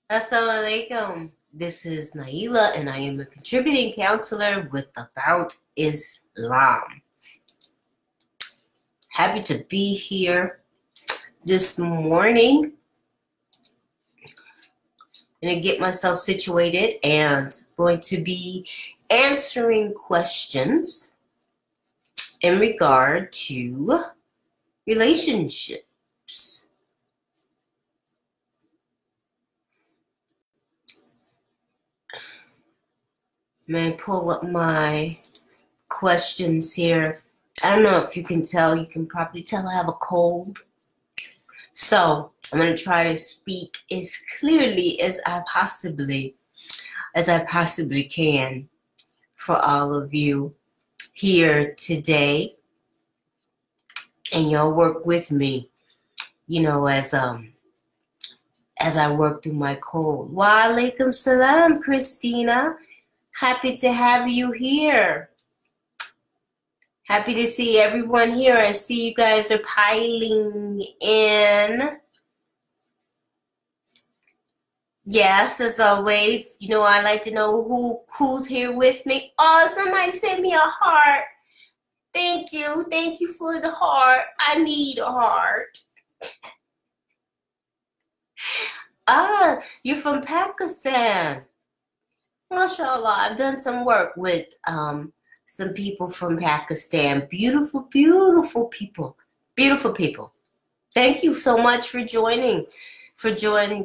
Assalamualaikum. This is Naaila, and I am a contributing counselor with About Islam. Happy to be here this morning. I'm going to get myself situated and going to be answering questions in regard to relationships. Let me pull up my questions here. I don't know if you can tell. You can probably tell I have a cold. So I'm going to try to speak as clearly as I possibly can for all of you here today. And y'all work with me, as I work through my cold. Wa alaikum salam, Christina. Happy to have you here. Happy to see everyone here. I see you guys are piling in. Yes, as always, I like to know who's here with me. Oh, somebody sent me a heart. Thank you. Thank you for the heart. I need a heart. Ah, you're from Pakistan. MashaAllah, I've done some work with some people from Pakistan. Beautiful, beautiful people. Beautiful people. Thank you so much for joining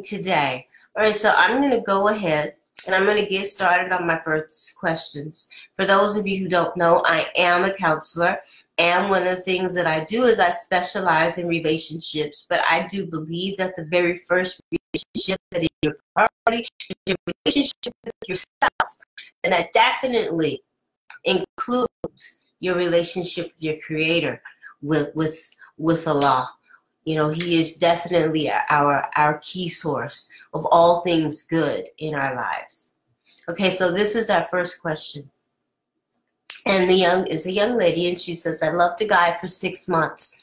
today. All right, so I'm going to go ahead and I'm going to get started on my first questions. For those of you who don't know, I am a counselor, and one of the things that I do is I specialize in relationships, but I do believe that the very first relationship that is your priority is your relationship with yourself, and that definitely includes your relationship with your Creator, with Allah. He is definitely our key source of all things good in our lives. Okay, so this is our first question. And is a young lady, and she says, I loved the guy for 6 months,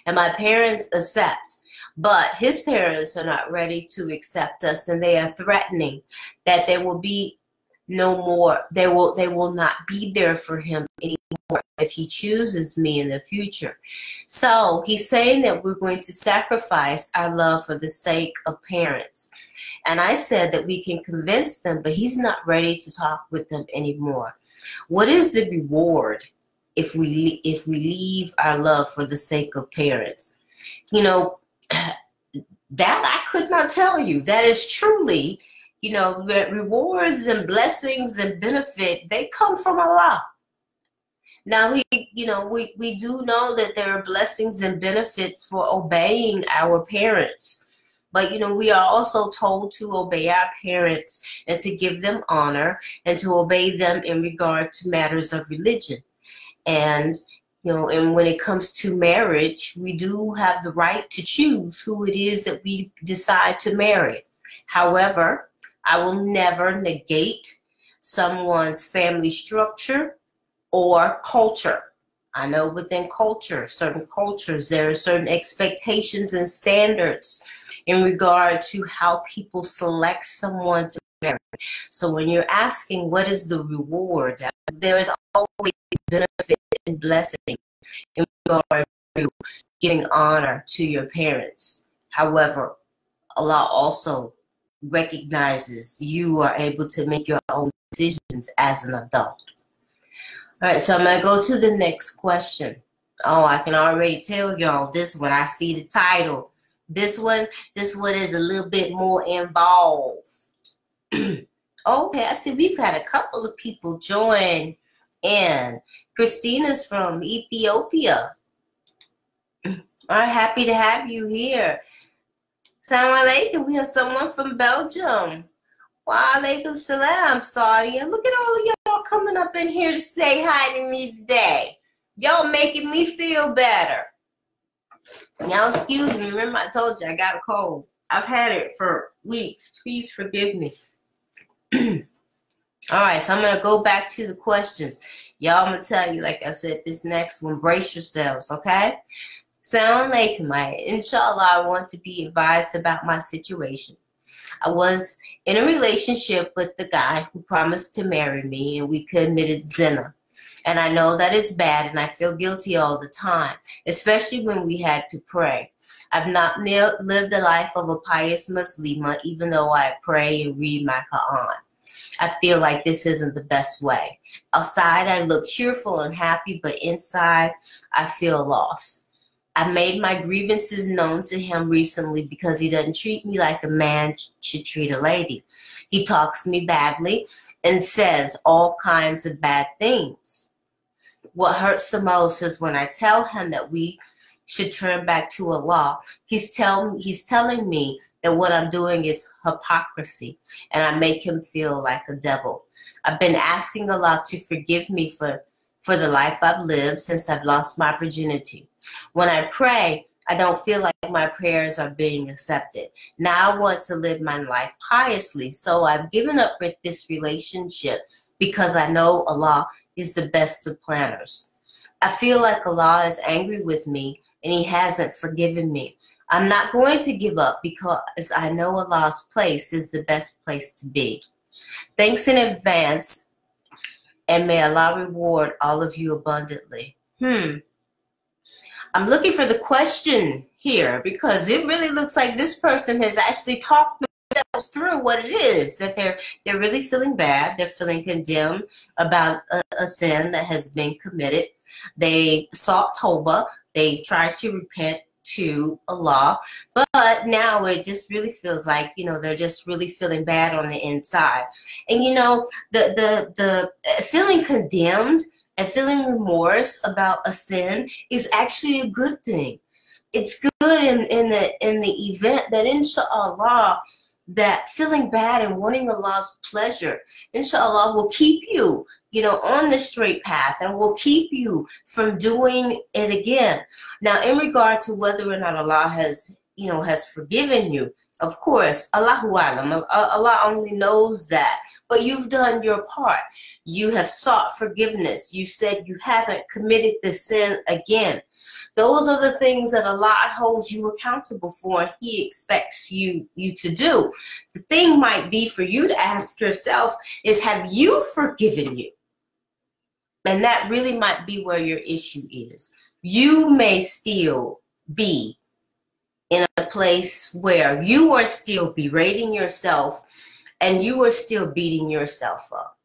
and my parents accept, but his parents are not ready to accept us, and they are threatening that there will be no more, they will not be there for him anymore if he chooses me in the future. So he's saying that we're going to sacrifice our love for the sake of parents. And I said that we can convince them, but he's not ready to talk with them anymore. What is the reward if we leave our love for the sake of parents? That I could not tell you. That is truly, rewards and blessings and benefit, they come from Allah. Now, we do know that there are blessings and benefits for obeying our parents. But, we are also told to obey our parents and to give them honor and to obey them in regard to matters of religion. And, and when it comes to marriage, we do have the right to choose who it is that we decide to marry. However, I will never negate someone's family structure or culture. I know within certain cultures, there are certain expectations and standards in regard to how people select someone to marry. So when you're asking what is the reward, there is always benefit and blessing in regard to giving honor to your parents. However, Allah also recognizes you are able to make your own decisions as an adult. All right, so I'm going to go to the next question. Oh, I can already tell y'all this one. I see the title. This one is a little bit more involved. Okay, I see we've had a couple of people join in. Christina's from Ethiopia. All right, happy to have you here. Assalamu alaikum. We have someone from Belgium. Wa alaikum salam, Saudi. And look at all of y'all coming up in here to say hi to me today. Y'all making me feel better. Y'all excuse me. Remember I told you I got a cold. I've had it for weeks. Please forgive me. All right, so I'm going to go back to the questions. Y'all, I'm going to tell you, like I said, this next one, brace yourselves, okay? Assalamu alaikum. Inshallah, I want to be advised about my situation. I was in a relationship with the guy who promised to marry me, and we committed zina. And I know that it's bad, and I feel guilty all the time, especially when we had to pray. I've not lived the life of a pious Muslima, even though I pray and read my Quran. I feel like this isn't the best way. Outside, I look cheerful and happy, but inside, I feel lost. I made my grievances known to him recently because he doesn't treat me like a man should treat a lady. He talks me badly and says all kinds of bad things. What hurts the most is when I tell him that we should turn back to Allah. He's telling me that what I'm doing is hypocrisy, and I make him feel like a devil. I've been asking Allah to forgive me for the life I've lived since I've lost my virginity. When I pray, I don't feel like my prayers are being accepted. Now I want to live my life piously, so I've given up with this relationship because I know Allah is the best of planners. I feel like Allah is angry with me and He hasn't forgiven me. I'm not going to give up because I know Allah's place is the best place to be. Thanks in advance, and may Allah reward all of you abundantly. I'm looking for the question here because it really looks like this person has actually talked themselves through what it is that they're really feeling bad. They're feeling condemned about a sin that has been committed. They sought Tawbah. They tried to repent to Allah, but now it just really feels like, they're just really feeling bad on the inside. And the feeling condemned and feeling remorse about a sin is actually a good thing. It's good in the event that inshallah that feeling bad and wanting Allah's pleasure, inshallah, will keep you on the straight path and will keep you from doing it again. Now, in regard to whether or not Allah has forgiven you, of course, Allahu Alam, Allah only knows that. But you've done your part. You have sought forgiveness. You said you haven't committed the sin again. Those are the things that Allah holds you accountable for, and He expects you to do. The thing might be for you to ask yourself is, have you forgiven you? And that really might be where your issue is. You may still be in a place where you are still berating yourself and you are still beating yourself up.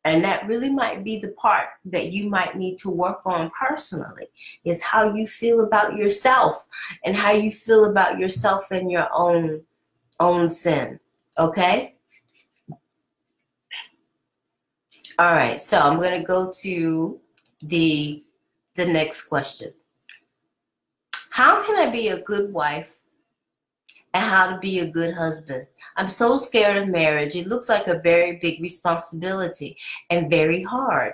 And that really might be the part that you might need to work on personally, is how you feel about yourself and how you feel about yourself and your own sin. Okay? All right, so I'm going to go to the next question. How can I be a good wife and how to be a good husband? I'm so scared of marriage. It looks like a very big responsibility and very hard.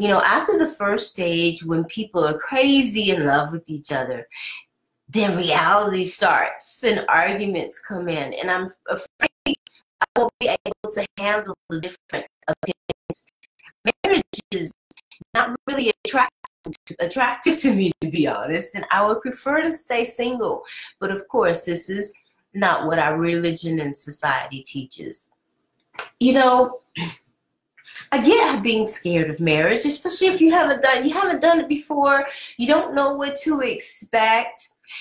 After the first stage, when people are crazy in love with each other, then reality starts and arguments come in. And I'm afraid I won't be able to handle the different opinions. Marriage is not really attractive to me, to be honest, and I would prefer to stay single. But of course, this is not what our religion and society teaches. I get being scared of marriage, especially if you haven't done it before. You don't know what to expect.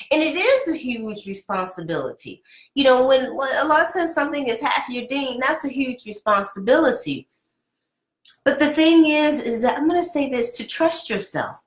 And it is a huge responsibility. When Allah says something is half your deen, that's a huge responsibility. But the thing is that I'm going to say this, to trust yourself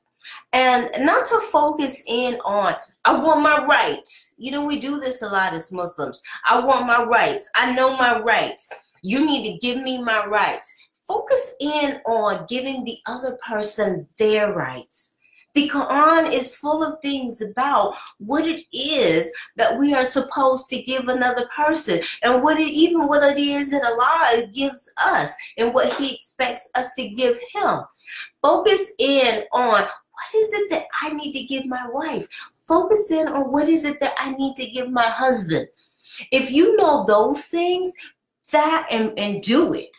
and not to focus in on, I want my rights. We do this a lot as Muslims. I want my rights. I know my rights. You need to give me my rights. Focus in on giving the other person their rights. The Quran is full of things about what it is that we are supposed to give another person, and what it is that Allah gives us and what He expects us to give Him. Focus in on, what is it that I need to give my wife? Focus in on, what is it that I need to give my husband? If you know those things, that and do it,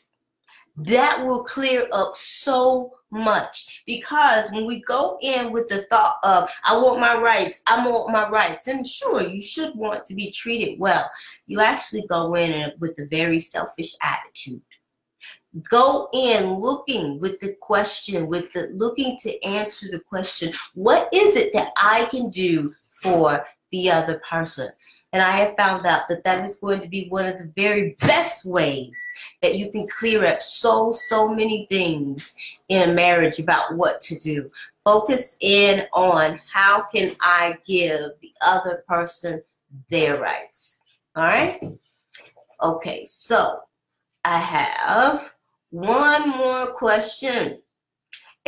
that will clear up so much, because when we go in with the thought of, I want my rights, I want my rights, and sure, you should want to be treated well, you actually go in with a very selfish attitude. Go in looking with the question, looking to answer the question, what is it that I can do for the other person? And I have found out that that is going to be one of the very best ways that you can clear up so many things in a marriage about what to do. Focus in on, how can I give the other person their rights? All right? Okay, so I have one more question.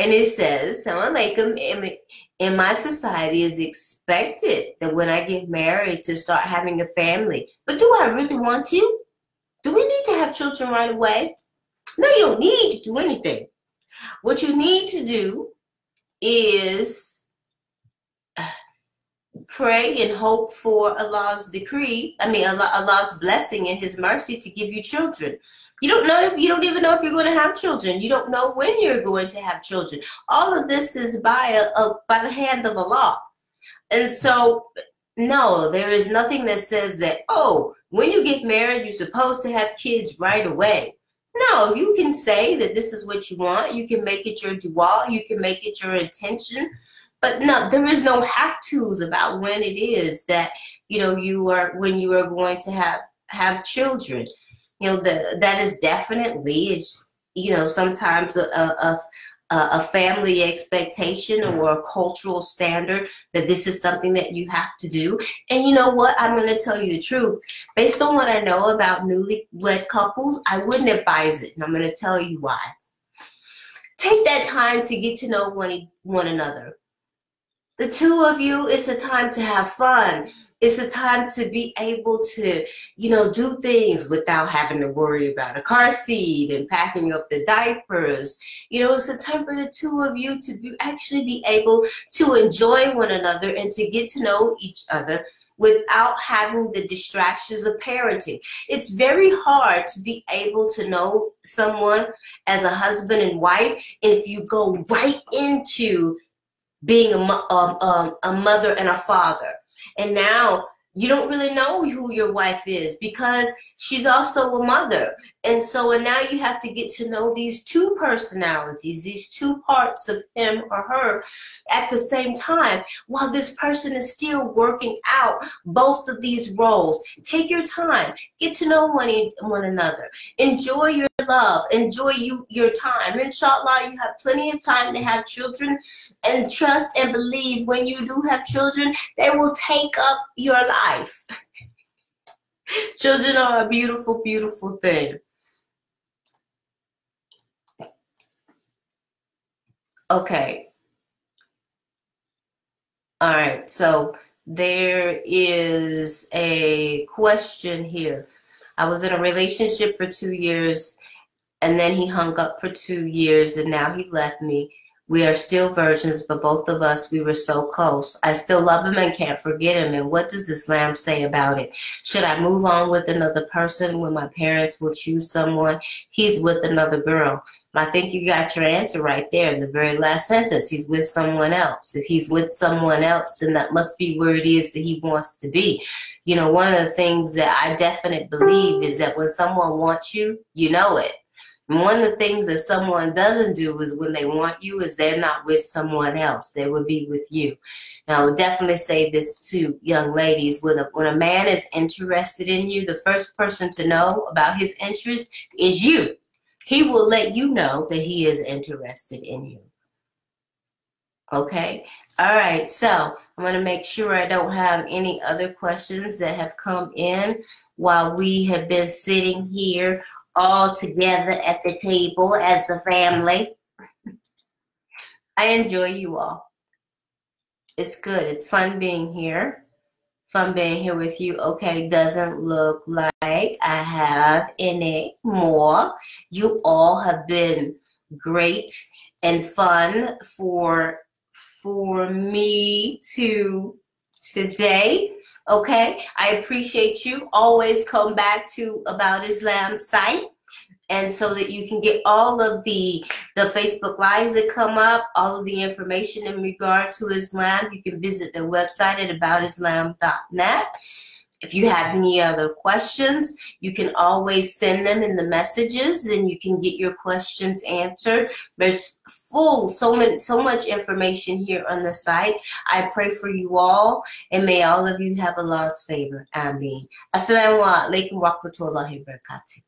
And it says, Assalamu alaikum, in my society it's expected that when I get married to start having a family. But do I really want to? Do we need to have children right away? No, you don't need to do anything. What you need to do is pray and hope for Allah's decree, Allah's blessing and his mercy to give you children. You don't even know if you're going to have children. You don't know when you're going to have children. All of this is by the hand of Allah. And so, no, there is nothing that says that, oh, when you get married, you're supposed to have kids right away. No, you can say that this is what you want. You can make it your dua. You can make it your intention. But no, there is no have-tos about when it is that, when you are going to have children. That is definitely, sometimes a family expectation or a cultural standard that this is something that you have to do. And you know what? I'm going to tell you the truth. Based on what I know about newlywed couples, I wouldn't advise it. And I'm going to tell you why. Take that time to get to know one another. The two of you, it's a time to have fun. It's a time to be able to, do things without having to worry about a car seat and packing up the diapers. It's a time for the two of you to actually be able to enjoy one another and to get to know each other without having the distractions of parenting. It's very hard to be able to know someone as a husband and wife if you go right into being a mother and a father. And now you don't really know who your wife is because she's also a mother. And now you have to get to know these two personalities, these two parts of him or her at the same time, while this person is still working out both of these roles. Take your time. Get to know one another. Enjoy your love. Enjoy your time. Inshallah, you have plenty of time to have children, and trust and believe when you do have children, they will take up your life. Children are a beautiful, beautiful thing. Okay. All right. So there is a question here. I was in a relationship for 2 years, and then he hung up for 2 years, and now he left me. We are still virgins, but both of us, we were so close. I still love him and can't forget him. And what does Islam say about it? Should I move on with another person when my parents will choose someone? He's with another girl. I think you got your answer right there in the very last sentence. He's with someone else. If he's with someone else, then that must be where it is that he wants to be. One of the things that I definitely believe is that when someone wants you, you know it. And one of the things that someone doesn't do is when they want you is they're not with someone else. They would be with you. And I would definitely say this to young ladies. When a man is interested in you, the first person to know about his interest is you. He will let you know that he is interested in you. Okay? All right. So I'm going to make sure I don't have any other questions that have come in while we have been sitting here all together at the table as a family. I enjoy you all. It's good. It's fun being here. Fun being here with you. Okay, doesn't look like I have any more. You all have been great and fun for me today. Okay, I appreciate you. Always come back to About Islam site. and so that you can get all of the Facebook Lives that come up, all of the information in regard to Islam. You can visit their website at aboutislam.net. If you have any other questions, you can always send them in the messages and you can get your questions answered. There's so much information here on the site. I pray for you all and may all of you have Allah's favor. Ameen. Assalamu alaikum wa rahmatullahi wa barakatuh.